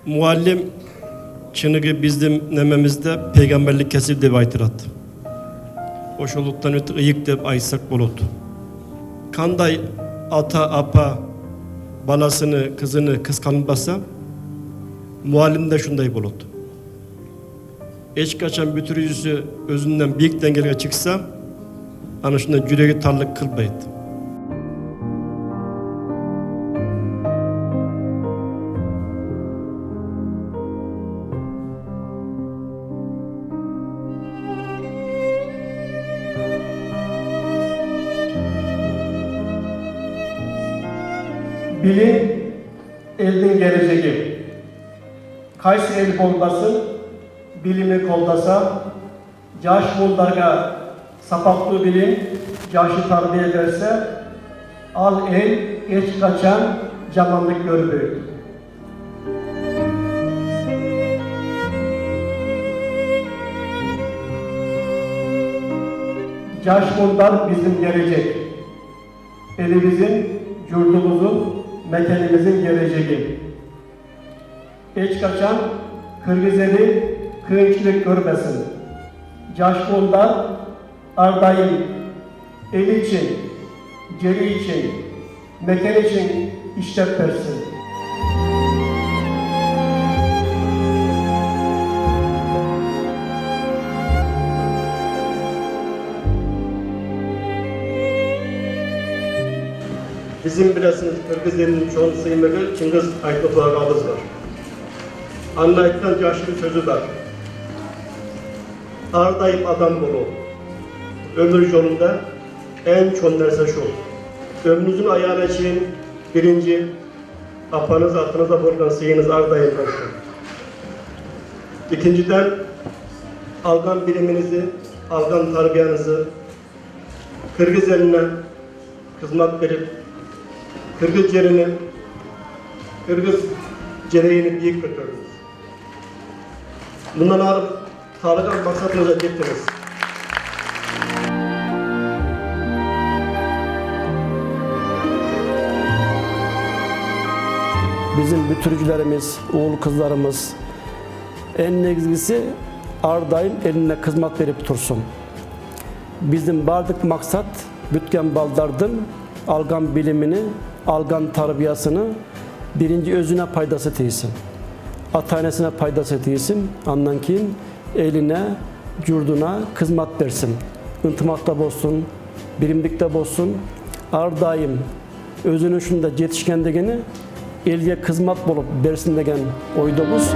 Muallim çınıgı bizim nememizde peygamberlik kesip de baytırat. Oşoluktan öte ıyık dep aysak bolut. Kanday ata apa balasını kızını kıskanbasa muallim de şunday bolut. Eç kaçan bütürücüsü özünden büyük dengeye çıksa ana şundan yüreği tarlık kılbaydı. Bilim, elin geleceği. Kaysi el koldasın, bilimi koldasa, yaş buldarga sapaklı bilim, yaşı terbiye ederse, al el, geç kaçan camanlık görmüyor. Yaş buldar bizim gelecek. Elimizin, yurdumuzun, mekanimizin geleceği. Geç kaçan Kırgız eli kıyınçlık görmesin. Yaş bunlar ardayım, el için, ceri için, mekan için işlet versin. Bizim bilesiniz Kırgız elinin çoğunu sıymağı Çıngiz Aytlıklar ağız var. Anne Aytlık'tan yaşlı bir sözü var. Ardayıp adam bolu. Ömür yolunda en çoğun derse şu. Ömrünüzün ayağına için birinci apanız atınıza bulunan sıyınız ardayıp şu. İkinciden algan biliminizi, algan terbiyanızı Kırgız eline hizmet verip Kırgız yerini, Kırgız cereğini büyük götürdünüz. Bundan alıp sağlık maksatınıza gittiniz. Bizim bütürücülerimiz, oğul kızlarımız en negizgisi ardayım eline hizmet verip dursun. Bizim bardık maksat bütken baldardın algan bilimini, algan tarbiyasını birinci özüne paydası değilsin. Atanesine paydası değilsin. Andan ki eline, yurduna hizmet versin. İntimakta bozsun, birimlikte bozsun. Ardayım özünün şunda yetişken degeni elge hizmet bulup bersin degen oydumuz.